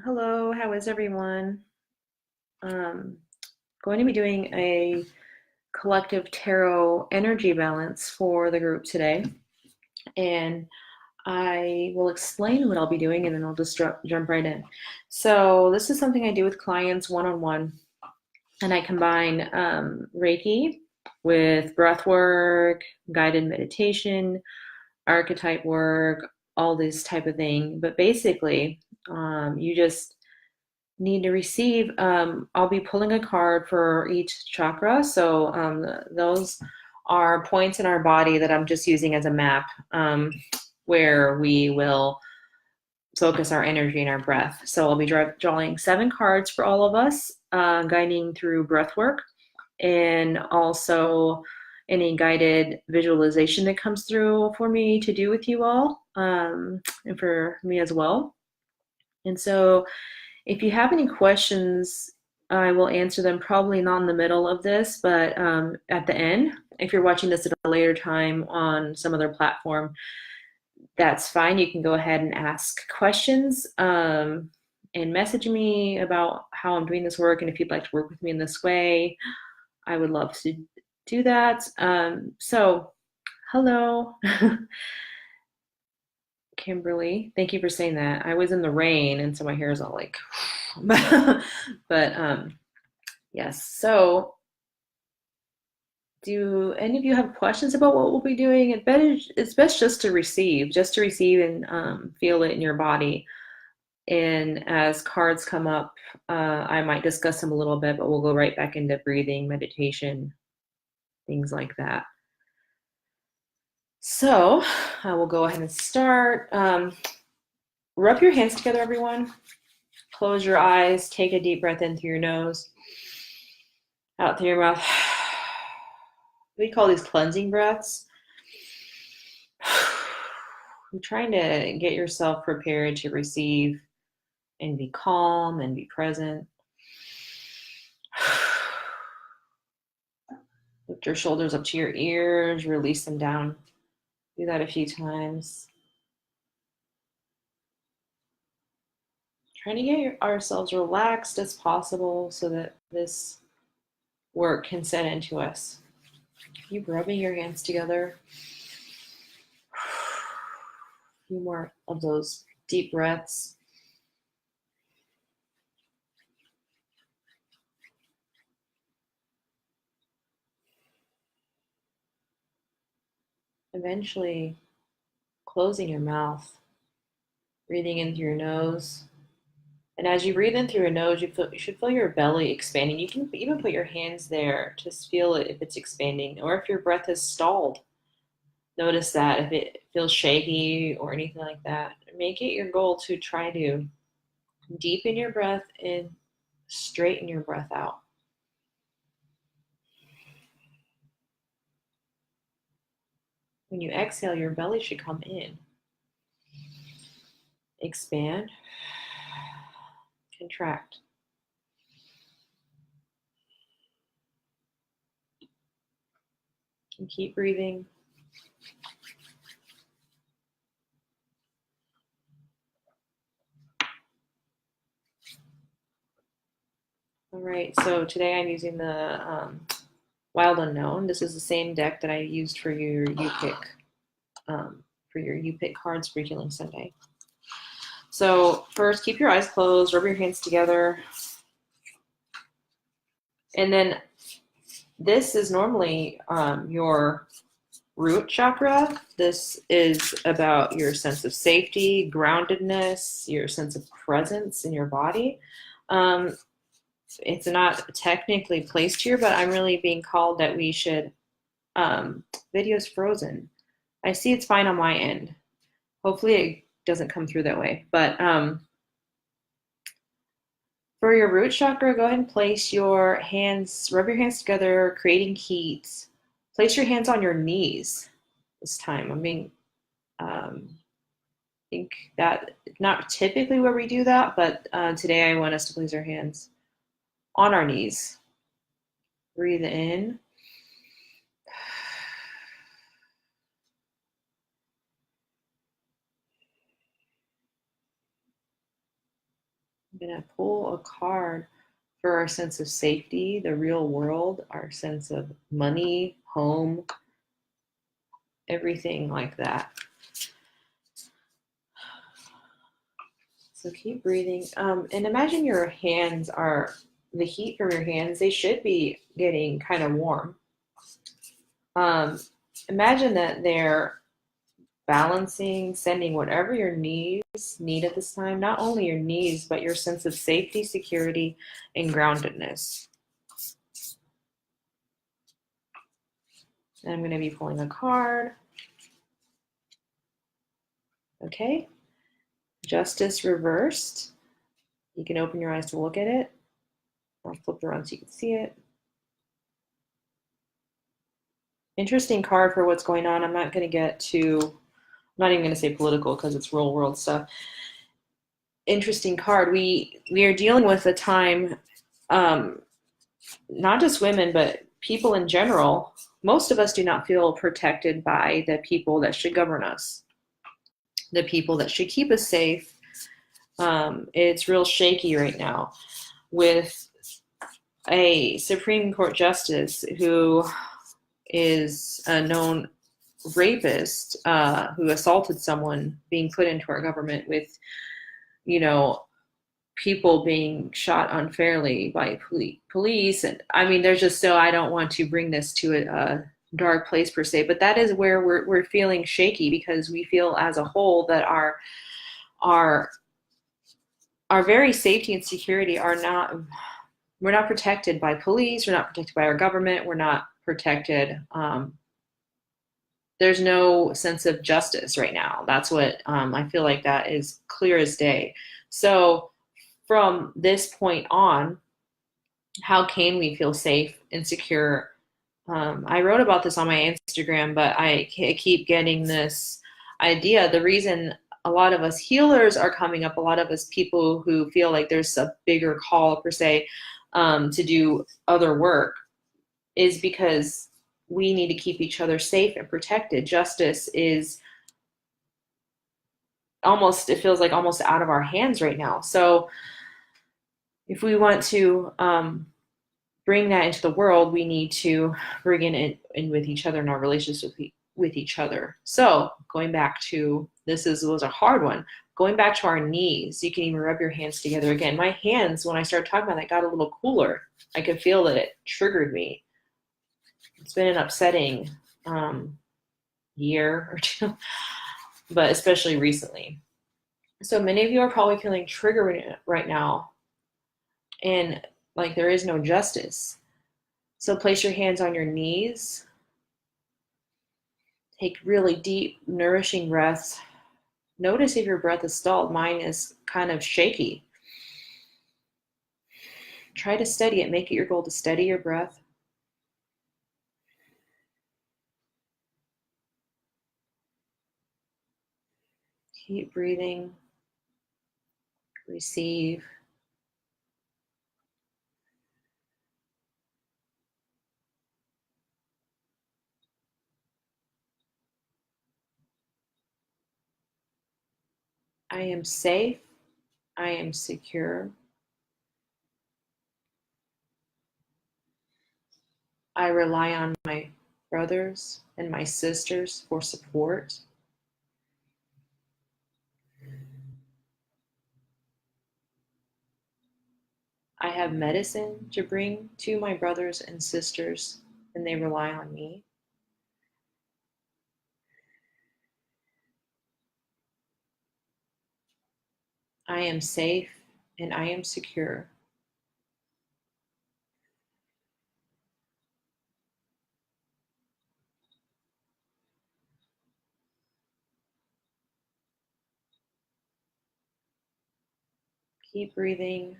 Hello, how is everyone? Um, Going to be doing a collective tarot energy balance for the group today. And I will explain what I'll be doing and then I'll just jump right in. So, this is something I do with clients one on one, and I combine Reiki with breath work, guided meditation, archetype work, all this type of thing. But basically, you just need to receive. I'll be pulling a card for each chakra. So those are points in our body that I'm just using as a map, where we will focus our energy and our breath. So I'll be drawing 7 cards for all of us, guiding through breath work, and also any guided visualization that comes through for me to do with you all, and for me as well. And so if you have any questions, I will answer them probably not in the middle of this, but at the end. If you're watching this at a later time on some other platform, that's fine. You can go ahead and ask questions, and message me about how I'm doing this work. And if you'd like to work with me in this way, I would love to do that. So, hello. Kimberly, thank you for saying that. I was in the rain, and so my hair is all like, but yes. So, do any of you have questions about what we'll be doing? It's best just to receive and feel it in your body. And as cards come up, I might discuss them a little bit, but we'll go right back into breathing, meditation, things like that. So, I will go ahead and start. Rub your hands together, everyone. Close your eyes. Take a deep breath in through your nose, out through your mouth. We call these cleansing breaths. You're trying to get yourself prepared to receive and be calm and be present. Lift your shoulders up to your ears, release them down. Do that a few times. Trying to get ourselves relaxed as possible so that this work can set into us. Keep rubbing your hands together. A few more of those deep breaths. Eventually, closing your mouth, breathing in through your nose. And as you breathe in through your nose, you should feel your belly expanding. You can even put your hands there to feel it if it's expanding, or if your breath is stalled. Notice that if it feels shaky or anything like that, make it your goal to try to deepen your breath and straighten your breath out. When you exhale, your belly should come in. Expand, contract. And keep breathing. All right, so today I'm using the Wild Unknown. This is the same deck that I used for your You Pick cards for Healing Sunday. So first, keep your eyes closed, rub your hands together, and then this is normally your root chakra. This is about your sense of safety, groundedness, your sense of presence in your body. It's not technically placed here, but I'm really being called that we should. Video's frozen. I see it's fine on my end. Hopefully it doesn't come through that way. But for your root chakra, go ahead and place your hands, rub your hands together, creating heat. Place your hands on your knees this time. I think that not typically where we do that, but today I want us to place our hands on our knees. Breathe in. going to pull a card for our sense of safety, the real world, our sense of money, home, everything like that. So keep breathing. And imagine your hands are, the heat from your hands, they should be getting kind of warm. Imagine that they're balancing, sending whatever your knees need at this time, not only your knees, but your sense of safety, security, and groundedness. And I'm going to be pulling a card. Okay. Justice reversed. You can open your eyes to look at it. I'll flip it around so you can see it. Interesting card for what's going on. I'm not going to get to, I'm not even going to say political because it's real world stuff. Interesting card. We are dealing with a time, not just women, but people in general. Most of us do not feel protected by the people that should govern us, the people that should keep us safe. It's real shaky right now with a Supreme Court justice who is a known rapist who assaulted someone being put into our government with, people being shot unfairly by police. And I mean, there's just, so I don't want to bring this to a dark place per se, but that is where we're feeling shaky, because we feel as a whole that our very safety and security are not, we're not protected by police, we're not protected by our government, we're not protected. There's no sense of justice right now. That's what I feel like that is clear as day. So from this point on, how can we feel safe and secure? I wrote about this on my Instagram, but I keep getting this idea. The reason a lot of us healers are coming up, a lot of us people who feel like there's a bigger call per se to do other work, is because we need to keep each other safe and protected. Justice is almost, it feels like almost out of our hands right now. So if we want to bring that into the world, we need to bring it in with each other in our relationships with each other. So going back to, was a hard one. Going back to our knees, you can even rub your hands together again. My hands, when I started talking about that, got a little cooler. I could feel that it triggered me. It's been an upsetting year or two, but especially recently. So many of you are probably feeling triggered right now, and like there is no justice. So place your hands on your knees. Take really deep, nourishing breaths. Notice if your breath is stalled. Mine is kind of shaky. Try to steady it. Make it your goal to steady your breath. Keep breathing. Receive. I am safe. I am secure. I rely on my brothers and my sisters for support. I have medicine to bring to my brothers and sisters, and they rely on me. I am safe and I am secure. Keep breathing.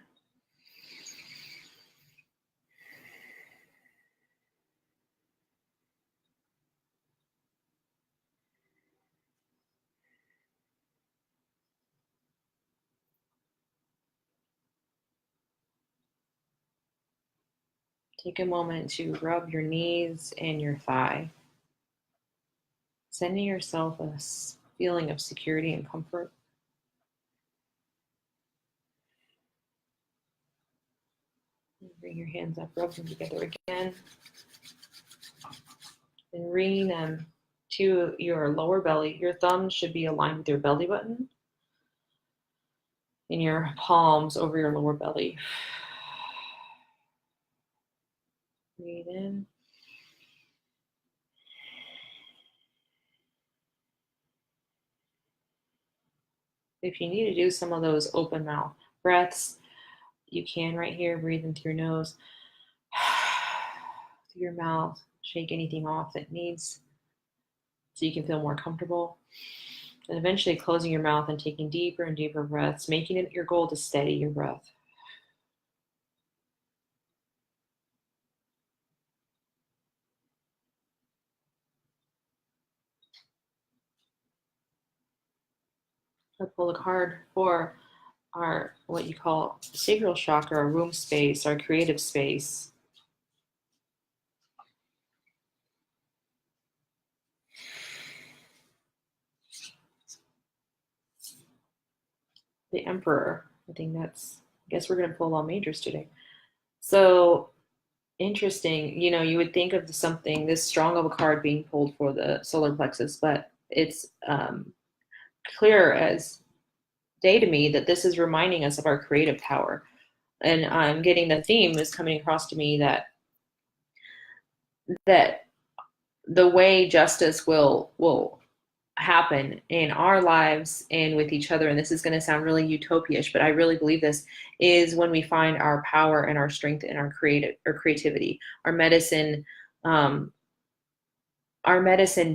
Take a moment to rub your knees and your thigh, sending yourself a feeling of security and comfort. Bring your hands up, rub them together again. And bringing them to your lower belly. Your thumbs should be aligned with your belly button. And your palms over your lower belly. Breathe in. If you need to do some of those open mouth breaths, you can right here. Breathe into your nose, through your mouth. Shake anything off that needs so you can feel more comfortable. And eventually closing your mouth and taking deeper and deeper breaths, making it your goal to steady your breath. I pull a card for our, what you call sacral chakra, our womb space, our creative space. The Emperor. I guess we're going to pull all majors today. So interesting. You would think of something this strong of a card being pulled for the solar plexus, but it's clear as day to me that this is reminding us of our creative power. And I'm getting the theme is coming across to me that the way justice will happen in our lives and with each other, and this is going to sound really utopian, but I really believe this, is when we find our power and our strength and our creativity, our medicine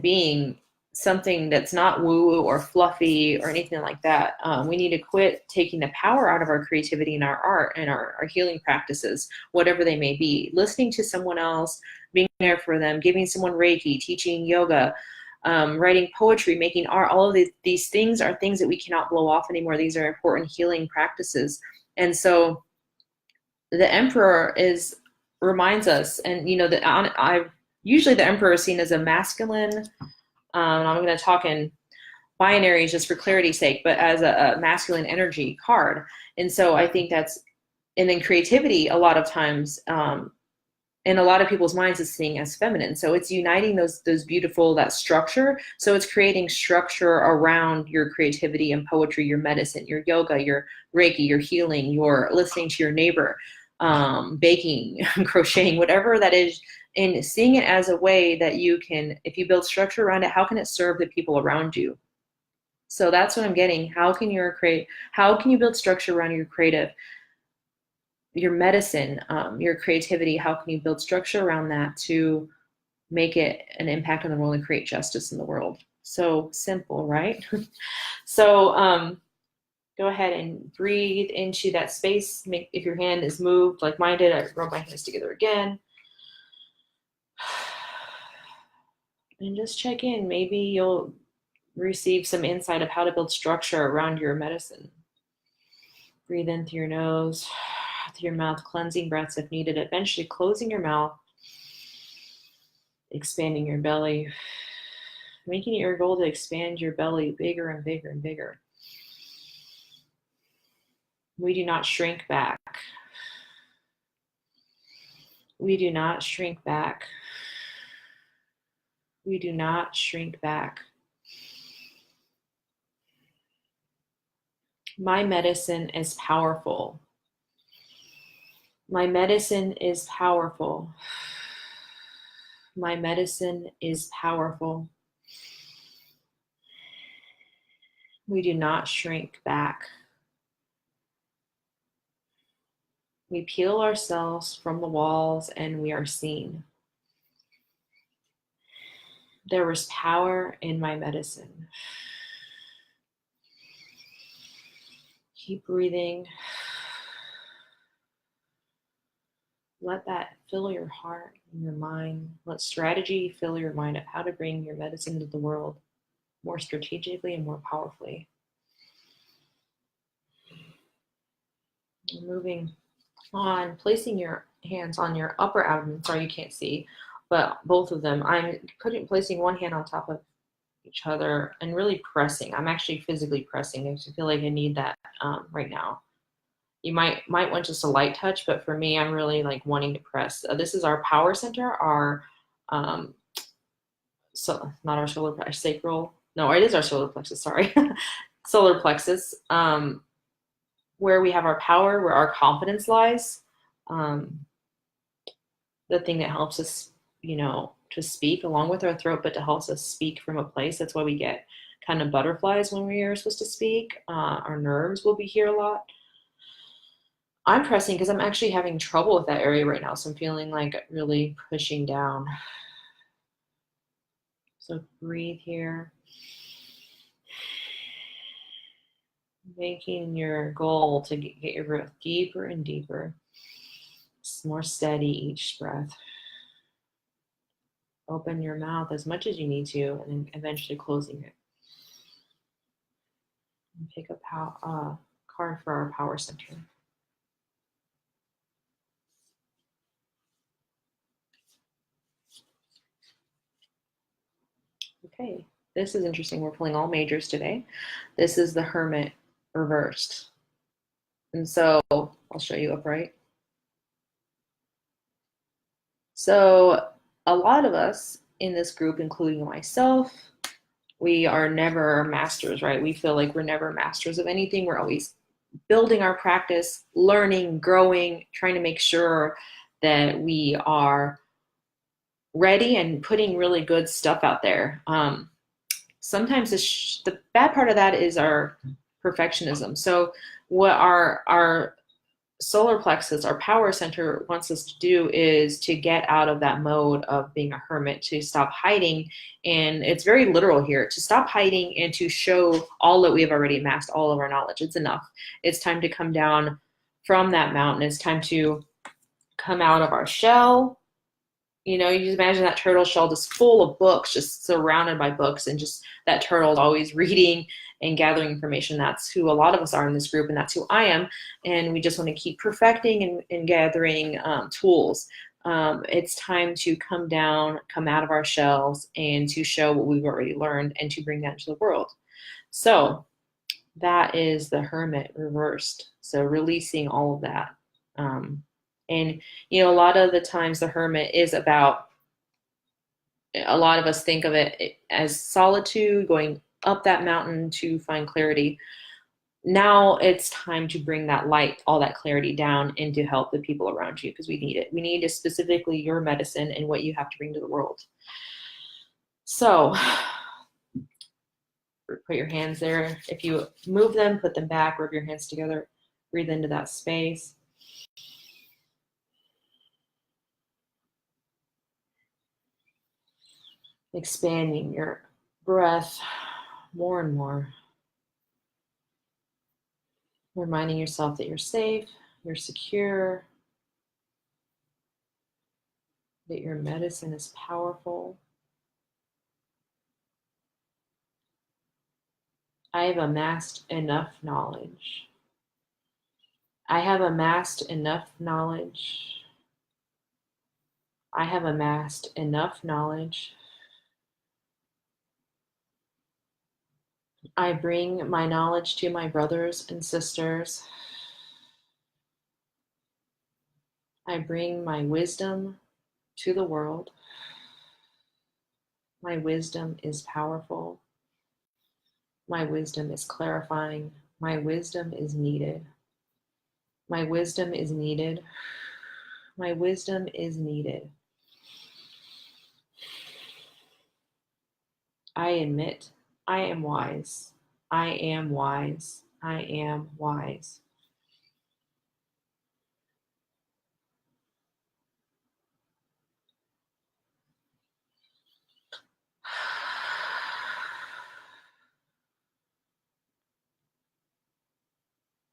being something that's not woo-woo or fluffy or anything like that. We need to quit taking the power out of our creativity and our art and our healing practices, whatever they may be. Listening to someone else, being there for them, giving someone Reiki, teaching yoga, writing poetry, making art, all of these things are things that we cannot blow off anymore. These are important healing practices. And so the Emperor reminds us, and usually the Emperor is seen as a masculine, and I'm going to talk in binaries just for clarity's sake, but as a masculine energy card. And so I think and then creativity a lot of times, in a lot of people's minds is seen as feminine. So it's uniting those beautiful, that structure. So it's creating structure around your creativity and poetry, your medicine, your yoga, your Reiki, your healing, your listening to your neighbor, baking, crocheting, whatever that is, and seeing it as a way that you can, if you build structure around it, how can it serve the people around you? So that's what I'm getting. How can you build structure around your medicine, your creativity? How can you build structure around that to make it an impact on the world and create justice in the world? So simple, right? So go ahead and breathe into that space. If your hand is moved like mine did, I rub my hands together again. And just check in. Maybe you'll receive some insight of how to build structure around your medicine. Breathe in through your nose, through your mouth, cleansing breaths if needed. Eventually closing your mouth, expanding your belly, making it your goal to expand your belly bigger and bigger and bigger. We do not shrink back. We do not shrink back. We do not shrink back. My medicine is powerful. My medicine is powerful. My medicine is powerful. We do not shrink back. We peel ourselves from the walls and we are seen. There is power in my medicine. Keep breathing. Let that fill your heart and your mind. Let strategy fill your mind of how to bring your medicine to the world more strategically and more powerfully. Moving on, placing your hands on your upper abdomen. Sorry, you can't see, but both of them. I'm placing one hand on top of each other and really pressing. I'm actually physically pressing. I feel like I need that right now. You might want just a light touch, but for me, I'm really like wanting to press. This is our power center, our so not our solar plexus, sacral. No, it is our solar plexus. Sorry, solar plexus, where we have our power, where our confidence lies. Um, the thing that helps us, to speak along with our throat, but to help us speak from a place. That's why we get kind of butterflies when we are supposed to speak. Our nerves will be here a lot. I'm pressing because I'm actually having trouble with that area right now. So I'm feeling like really pushing down. So breathe here. Making your goal to get your breath deeper and deeper. It's more steady each breath. Open your mouth as much as you need to, and then eventually closing it. And pick a card for our power center. Okay, this is interesting. We're pulling all majors today. This is the Hermit reversed. And so I'll show you upright. So a lot of us in this group, including myself, we are never masters, right? We feel like we're never masters of anything. We're always building our practice, learning, growing, trying to make sure that we are ready and putting really good stuff out there. Sometimes the bad part of that is our perfectionism. So what our solar plexus, our power center, wants us to do is to get out of that mode of being a hermit, to stop hiding. And it's very literal here, to stop hiding and to show all that we have already amassed, all of our knowledge. It's enough. It's time to come down from that mountain. It's time to come out of our shell. You just imagine that turtle shell just full of books, just surrounded by books, and just that turtle always reading and gathering information. That's who a lot of us are in this group, and that's who I am. And we just want to keep perfecting and gathering tools. It's time to come down, come out of our shells, and to show what we've already learned and to bring that into the world. So that is the Hermit reversed. So releasing all of that. And, a lot of the times the Hermit is about, a lot of us think of it as solitude, going up that mountain to find clarity. Now it's time to bring that light, all that clarity down, and to help the people around you, because we need it. We need specifically your medicine and what you have to bring to the world. So put your hands there. If you move them, put them back, rub your hands together, breathe into that space. Expanding your breath more and more. Reminding yourself that you're safe, you're secure, that your medicine is powerful. I have amassed enough knowledge. I have amassed enough knowledge. I have amassed enough knowledge. I bring my knowledge to my brothers and sisters. I bring my wisdom to the world. My wisdom is powerful. My wisdom is clarifying. My wisdom is needed. My wisdom is needed. My wisdom is needed. I admit I am wise. I am wise. I am wise.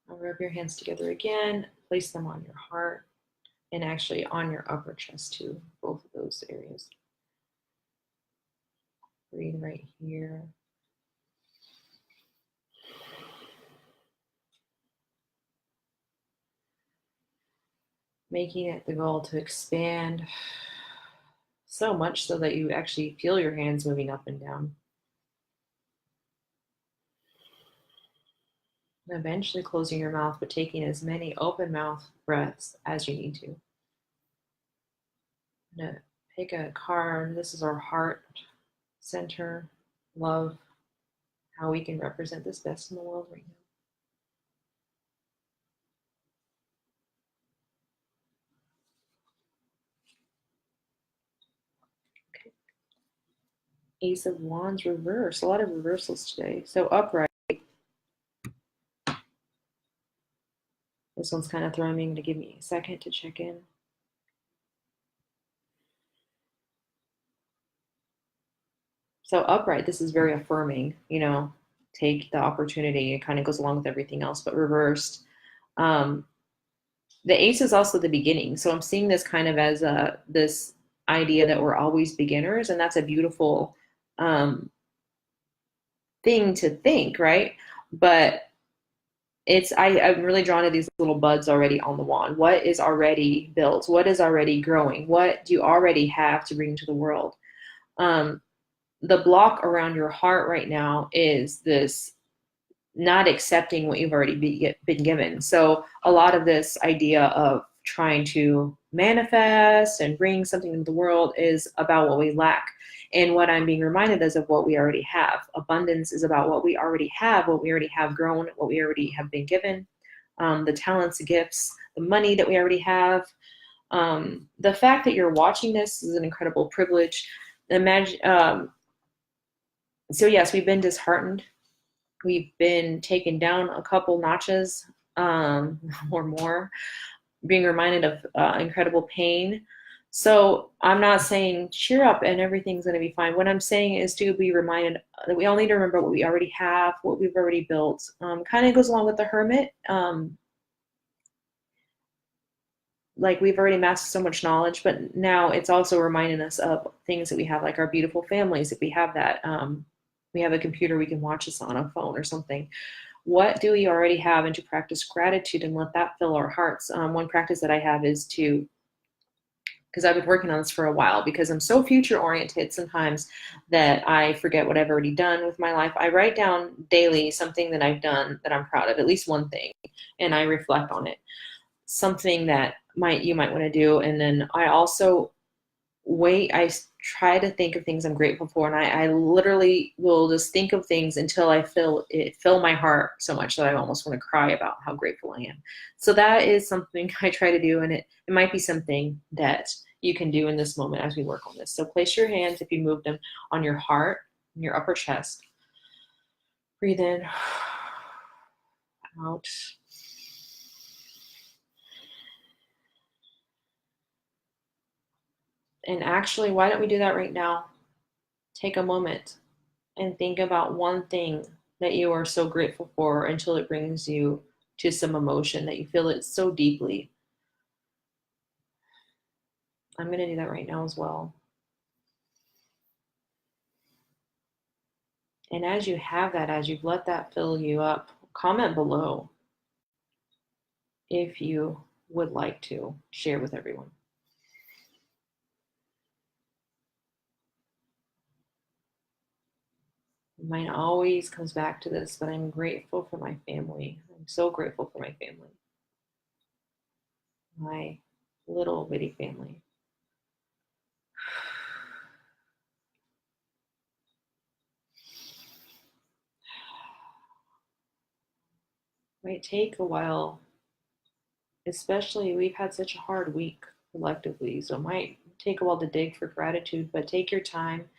I'll rub your hands together again, place them on your heart, and actually on your upper chest too, both of those areas. Breathe right here. Making it the goal to expand so much so that you actually feel your hands moving up and down. And eventually closing your mouth, but taking as many open mouth breaths as you need to. I'm going to pick a card. This is our heart center, love, how we can represent this best in the world right now. Okay. Ace of Wands reverse. A lot of reversals today. So upright. This one's kind of throwing me to give me a second to check in. So upright, this is very affirming, take the opportunity. It kind of goes along with everything else, but reversed. The ace is also the beginning. So I'm seeing this kind of as this idea that we're always beginners, and that's a beautiful thing to think, right? But I'm really drawn to these little buds already on the wand. What is already built? What is already growing? What do you already have to bring to the world? The block around your heart right now is this not accepting what you've already been given. So a lot of this idea of trying to manifest and bring something into the world is about what we lack. And what I'm being reminded is of what we already have. Abundance is about what we already have, what we already have grown, what we already have been given, the talents, the gifts, the money that we already have. The fact that you're watching this is an incredible privilege. Imagine. So yes, we've been disheartened. We've been taken down a couple notches or more, being reminded of incredible pain. So I'm not saying cheer up and everything's going to be fine. What I'm saying is to be reminded that we all need to remember what we already have, what we've already built. Kind of goes along with the hermit. Like we've already mastered so much knowledge, but now it's also reminding us of things that we have, like our beautiful families. If we have that, we have a computer, we can watch us on a phone or something. What do we already have, and to practice gratitude and let that fill our hearts. One practice that I have is because I've been working on this for a while, because I'm so future oriented sometimes that I forget what I've already done with my life. I write down daily something that I've done that I'm proud of, at least one thing, and I reflect on it. Something that you might want to do. And then I also I try to think of things I'm grateful for, and I literally will just think of things until I fill my heart so much that I almost want to cry about how grateful I am. So that is something I try to do, and it might be something that you can do in this moment as we work on this. So place your hands, if you move them, on your heart, your upper chest. Breathe in, out. And actually, why don't we do that right now? Take a moment and think about one thing that you are so grateful for until it brings you to some emotion that you feel it so deeply. I'm going to do that right now as well. And as you have that, as you've let that fill you up, comment below if you would like to share with everyone. Mine always comes back to this, but I'm grateful for my family. I'm so grateful for my family. My little bitty family. Might take a while, especially we've had such a hard week collectively, so it might take a while to dig for gratitude, but take your time.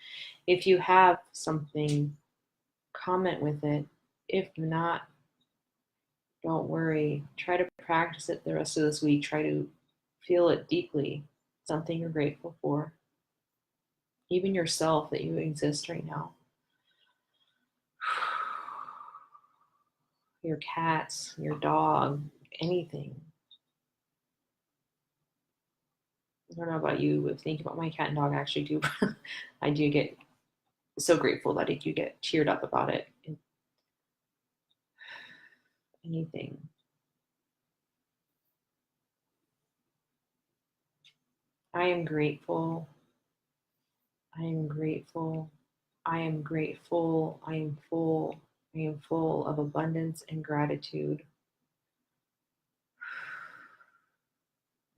If you have something, comment with it. If not, don't worry. Try to practice it the rest of this week. Try to feel it deeply. Something you're grateful for. Even yourself, that you exist right now. Your cats, your dog, anything. I don't know about you, but think about my cat and dog. I actually do. I do get so grateful that I do get cheered up about it. Anything. I am grateful. I am grateful. I am grateful. I am full. I am full of abundance and gratitude.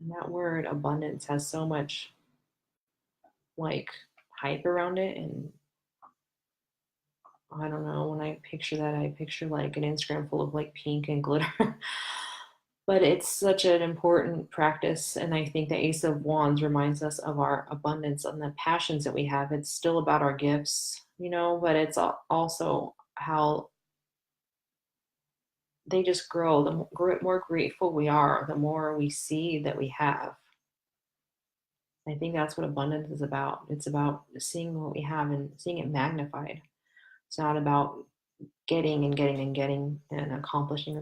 And that word abundance has so much like hype around it, and I don't know, when I picture that, I picture like an Instagram full of like pink and glitter. But it's such an important practice, and I think the Ace of Wands reminds us of our abundance and the passions that we have. It's still about our gifts, but it's also how they just grow. The more grateful we are, the more we see that we have. I think that's what abundance is about. It's about seeing what we have and seeing it magnified. It's not about getting and getting and getting and accomplishing.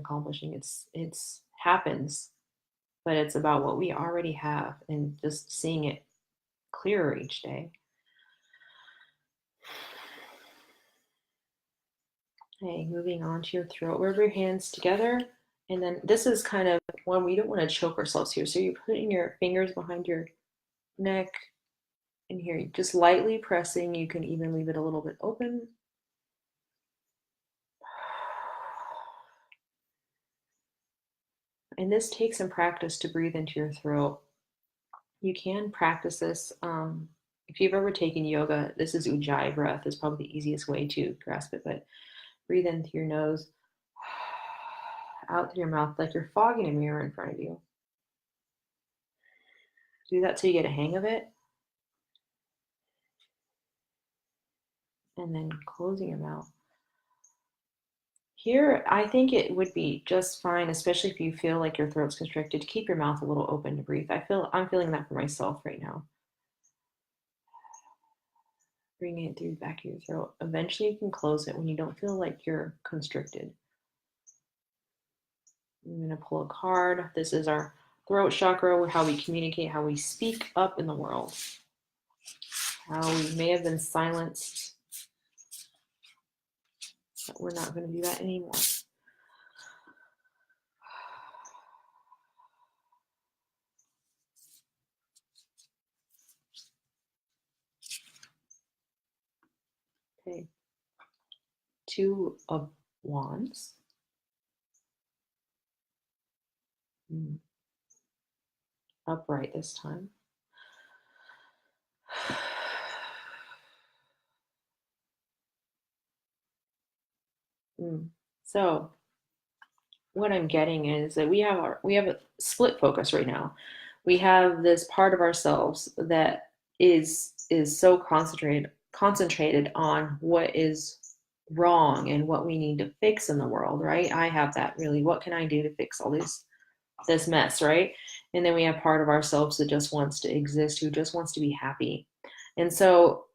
It's happens, but it's about what we already have and just seeing it clearer each day. Okay, moving on to your throat. Rub your hands together. And then this is kind of one we don't want to choke ourselves here. So you're putting your fingers behind your neck and here, just lightly pressing. You can even leave it a little bit open. And this takes some practice to breathe into your throat. You can practice this. If you've ever taken yoga, this is Ujjayi breath. Is probably the easiest way to grasp it. But breathe in through your nose, out through your mouth, like you're fogging a mirror in front of you. Do that till you get a hang of it. And then closing your mouth. Here, I think it would be just fine, especially if you feel like your throat's constricted, to keep your mouth a little open to breathe. I'm feeling that for myself right now. Bring it through the back of your throat. Eventually, you can close it when you don't feel like you're constricted. I'm going to pull a card. This is our throat chakra, how we communicate, how we speak up in the world, how we may have been silenced, but we're not going to do that anymore. Okay. 2 of Wands. Upright this time. So what I'm getting is that we have a split focus right now. We have this part of ourselves that is so concentrated on what is wrong and what we need to fix in the world, right? I have that, really. What can I do to fix all this mess, right? And then we have part of ourselves that just wants to exist, who just wants to be happy. And so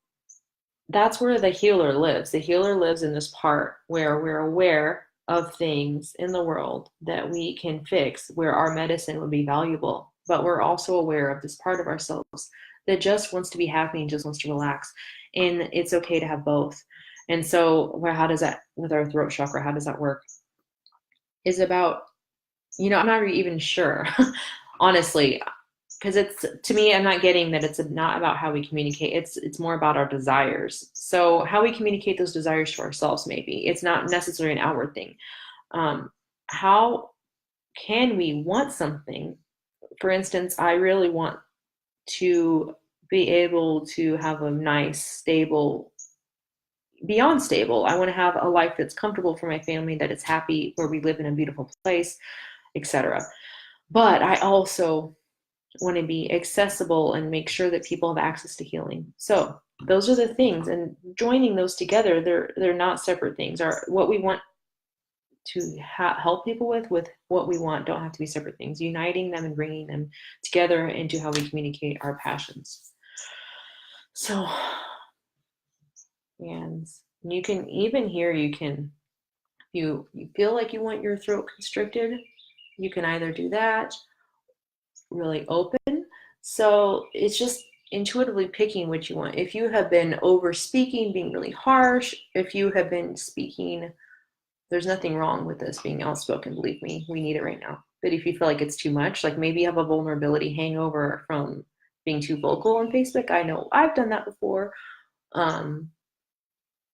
that's where the healer lives. The healer lives in this part where we're aware of things in the world that we can fix, where our medicine would be valuable. But we're also aware of this part of ourselves that just wants to be happy and just wants to relax. And it's okay to have both. And so, how does that, with our throat chakra, how does that work? Is about, I'm not even sure, honestly, because it's, to me, I'm not getting that it's not about how we communicate. It's more about our desires. So how we communicate those desires to ourselves, maybe it's not necessarily an outward thing. How can we want something? For instance, I really want to be able to have a nice, stable, beyond stable. I want to have a life that's comfortable for my family, that it's happy, where we live in a beautiful place, etc. But I also want to be accessible and make sure that people have access to healing. So those are the things, and joining those together, they're not separate things. What we want to help people with what we want don't have to be separate things. Uniting them and bringing them together into how we communicate our passions. So, and you can even here, you feel like you want your throat constricted, you can either do that, really open. So it's just intuitively picking what you want. If you have been over speaking, being really harsh, if you have been speaking, there's nothing wrong with this being outspoken. Believe me, we need it right now. But if you feel like it's too much, like maybe you have a vulnerability hangover from being too vocal on Facebook. I know I've done that before.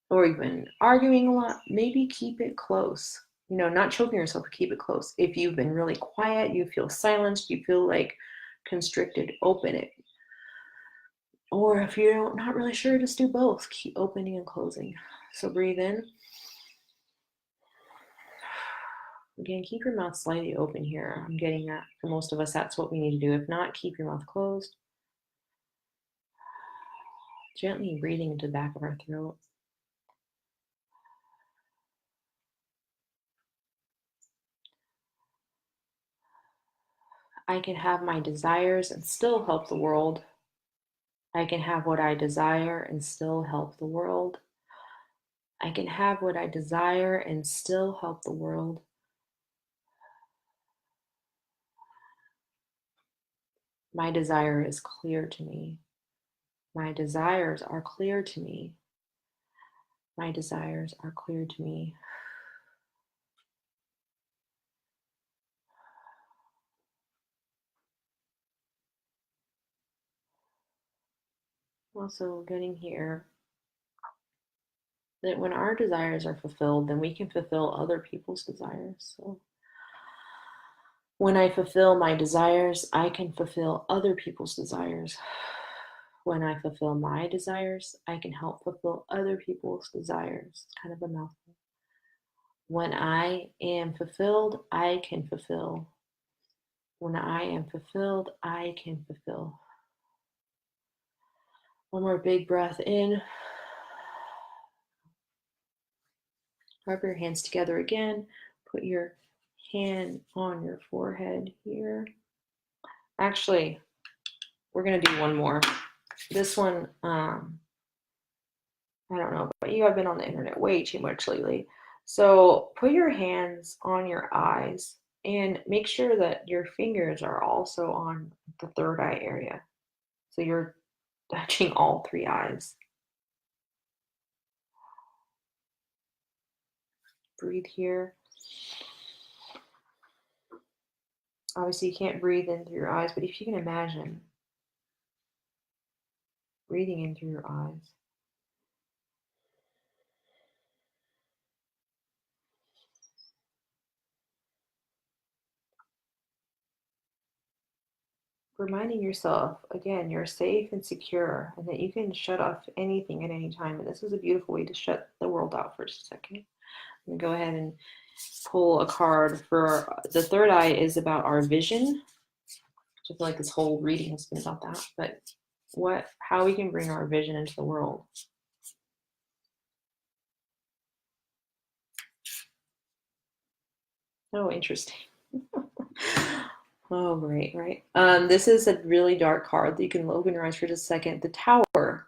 or even arguing a lot, maybe keep it close. Not choking yourself, but keep it close. If you've been really quiet, you feel silenced, you feel like constricted, open it. Or if you're not really sure, just do both. Keep opening and closing. So breathe in. Again, keep your mouth slightly open here. I'm getting that for most of us, that's what we need to do. If not, keep your mouth closed. Gently breathing into the back of our throat. I can have my desires and still help the world. I can have what I desire and still help the world. I can have what I desire and still help the world. My desire is clear to me. My desires are clear to me. My desires are clear to me. Also getting here that when our desires are fulfilled, then we can fulfill other people's desires. So when I fulfill my desires, I can fulfill other people's desires. When I fulfill my desires, I can help fulfill other people's desires. It's kind of a mouthful. When I am fulfilled, I can fulfill. When I am fulfilled, I can fulfill. One more big breath in. Rub your hands together again. Put your hand on your forehead here. Actually, we're going to do one more. This one, I don't know, but you have been on the internet way too much lately. So put your hands on your eyes and make sure that your fingers are also on the third eye area. So you're touching all three eyes. Breathe here. Obviously, you can't breathe in through your eyes, but if you can imagine breathing in through your eyes. Reminding yourself, again, you're safe and secure, and that you can shut off anything at any time. And this is a beautiful way to shut the world out for just a second. I'm going to go ahead and pull a card for the third eye is about our vision. I feel like this whole reading has been about that, but how we can bring our vision into the world. Oh, interesting. Oh, great, right. This is a really dark card that you can open your eyes for just a second. The Tower.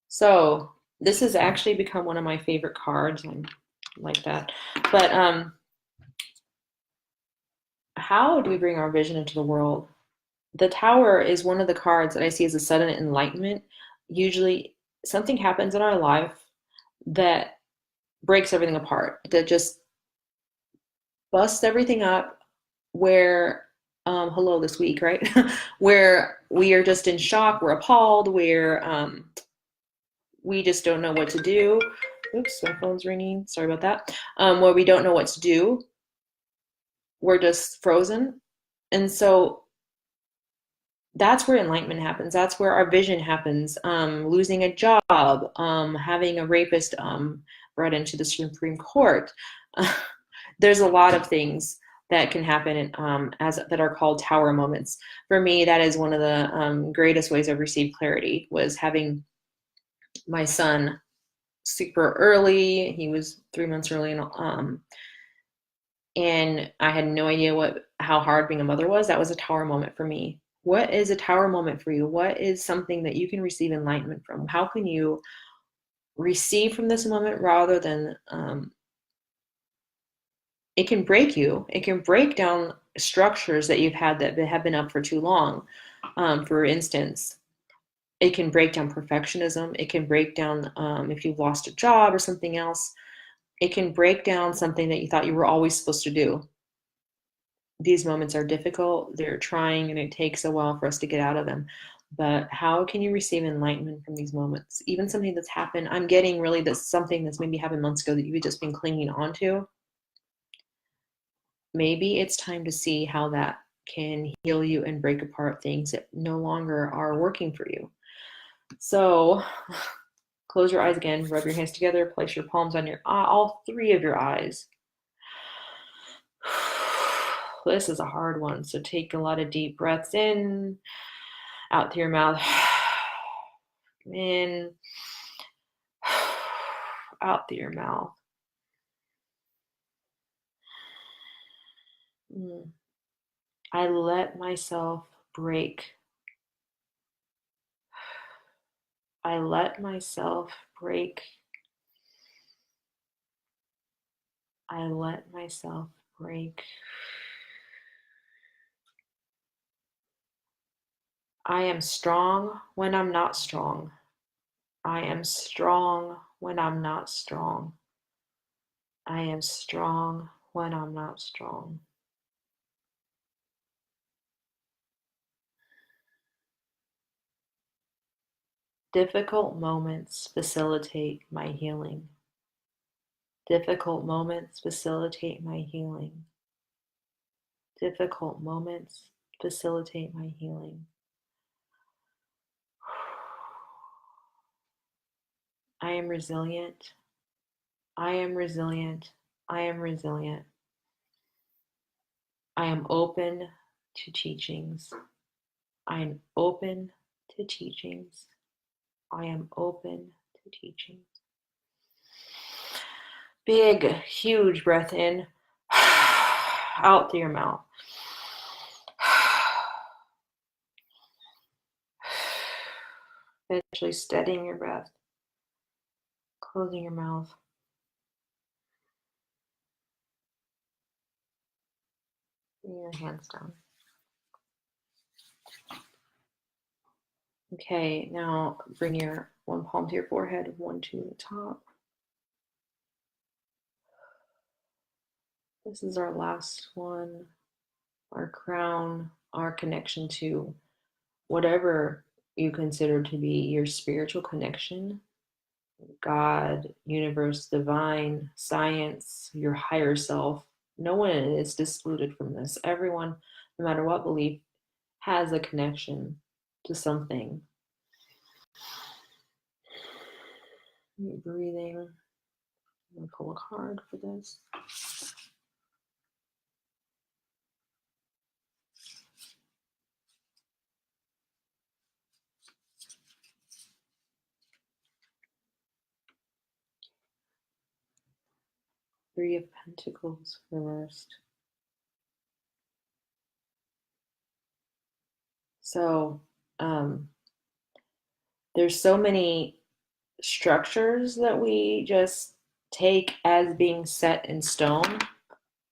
So this has actually become one of my favorite cards. I like that. But how do we bring our vision into the world? The Tower is one of the cards that I see as a sudden enlightenment. Usually something happens in our life that breaks everything apart, that just busts everything up, where hello this week, right? Where we are just in shock, we're appalled, where we just don't know what to do. Oops, my phone's ringing. Sorry about that. Where we don't know what to do. We're just frozen. And so that's where enlightenment happens. That's where our vision happens. Losing a job, having a rapist brought into the Supreme Court. There's a lot of things that can happen that are called tower moments. For me, that is one of the greatest ways I've received clarity, was having my son super early. He was 3 months early, and I had no idea how hard being a mother was. That was a tower moment for me. What is a tower moment for you? What is something that you can receive enlightenment from? How can you receive from this moment rather than it can break you. It can break down structures that you've had that have been up for too long. For instance, it can break down perfectionism. It can break down if you've lost a job or something else. It can break down something that you thought you were always supposed to do. These moments are difficult, they're trying, and it takes a while for us to get out of them. But how can you receive enlightenment from these moments? Even something that's happened, I'm getting really that's something that's maybe happened months ago that you've just been clinging on to. Maybe it's time to see how that can heal you and break apart things that no longer are working for you. So close your eyes again, rub your hands together, place your palms on your all three of your eyes. This is a hard one, so take a lot of deep breaths in, out through your mouth, in, out through your mouth. I let myself break. I let myself break. I let myself break. I am strong when I'm not strong. I am strong when I'm not strong. I am strong when I'm not strong. Difficult moments facilitate my healing. Difficult moments facilitate my healing. Difficult moments facilitate my healing. I am resilient. I am resilient. I am resilient. I am open to teachings. I am open to teachings. I am open to teachings. Big, huge breath in, out through your mouth. Eventually steadying your breath, closing your mouth. Bring your hands down. Okay, now bring your one palm to your forehead, one to the top. This is our last one, our crown, our connection to whatever you consider to be your spiritual connection. God, universe, divine, science, your higher self. No one is excluded from this. Everyone, no matter what belief, has a connection to something. Breathing. I'm going to pull a card for this. Three of Pentacles reversed. So there's so many structures that we just take as being set in stone.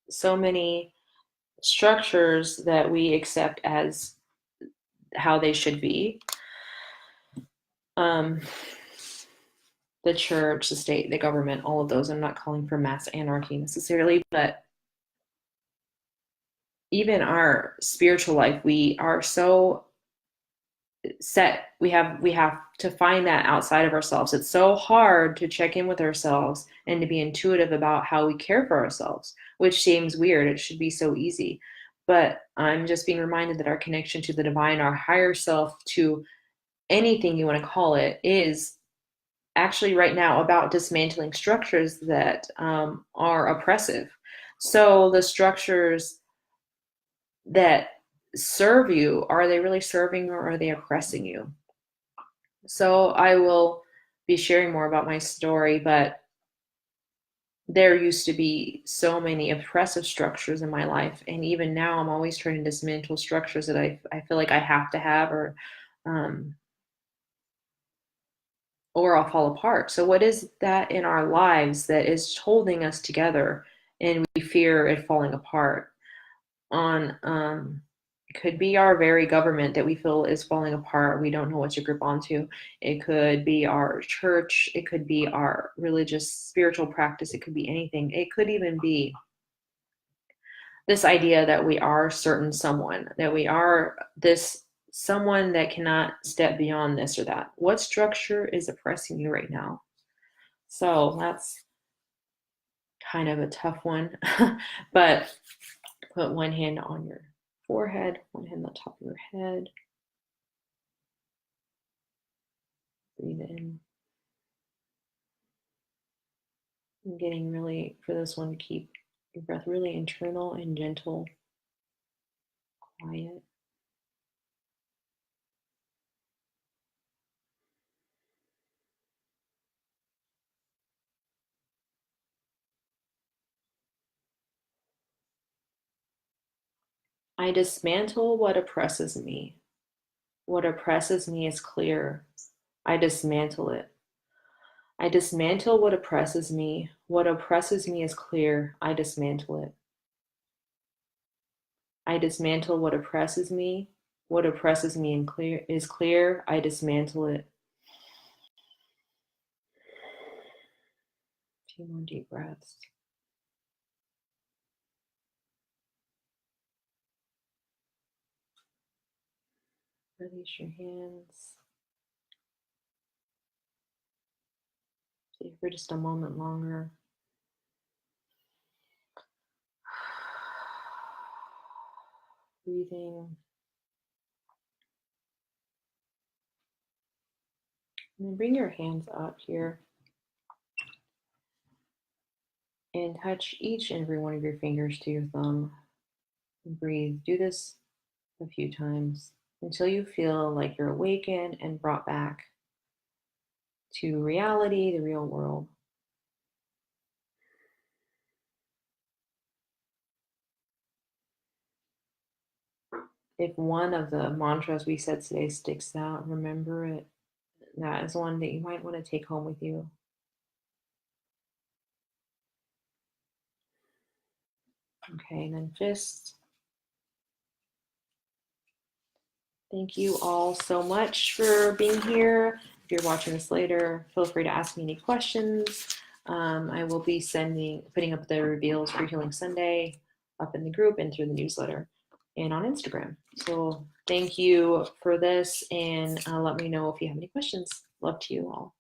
So many structures that we accept as how they should be. The church, the state, the government, all of those. I'm not calling for mass anarchy necessarily, but even our spiritual life, we are so set. We have to find that outside of ourselves. It's so hard to check in with ourselves and to be intuitive about how we care for ourselves, which seems weird. It should be so easy. But I'm just being reminded that our connection to the divine, our higher self, to anything you want to call it, is actually right now about dismantling structures that are oppressive. So the structures that serve you, are they really serving or are they oppressing you? So I will be sharing more about my story, but there used to be so many oppressive structures in my life, and even now I'm always trying to dismantle structures that I feel like I have to have, or I'll fall apart. So what is that in our lives that is holding us together and we fear it falling apart? It could be our very government that we feel is falling apart. We don't know what to grip onto. It could be our church. It could be our religious spiritual practice. It could be anything. It could even be this idea that we are certain someone, that we are this someone that cannot step beyond this or that. What structure is oppressing you right now? So that's kind of a tough one, but put one hand on your forehead, one hand on top of your head. Breathe in. I'm getting really, for this one, keep your breath really internal and gentle, quiet. I dismantle what oppresses me. What oppresses me is clear. I dismantle it. I dismantle what oppresses me. What oppresses me is clear. I dismantle it. I dismantle what oppresses me. What oppresses me is clear. I dismantle it. A few more deep breaths. Release your hands. Stay for just a moment longer. Breathing. And then bring your hands up here and touch each and every one of your fingers to your thumb. And breathe. Do this a few times until you feel like you're awakened and brought back to reality, the real world. If one of the mantras we said today sticks out, remember it. That is one that you might want to take home with you. Okay, and then just thank you all so much for being here. If you're watching this later, feel free to ask me any questions. I will be putting up the reveals for Healing Sunday up in the group and through the newsletter and on Instagram. So thank you for this, and let me know if you have any questions. Love to you all.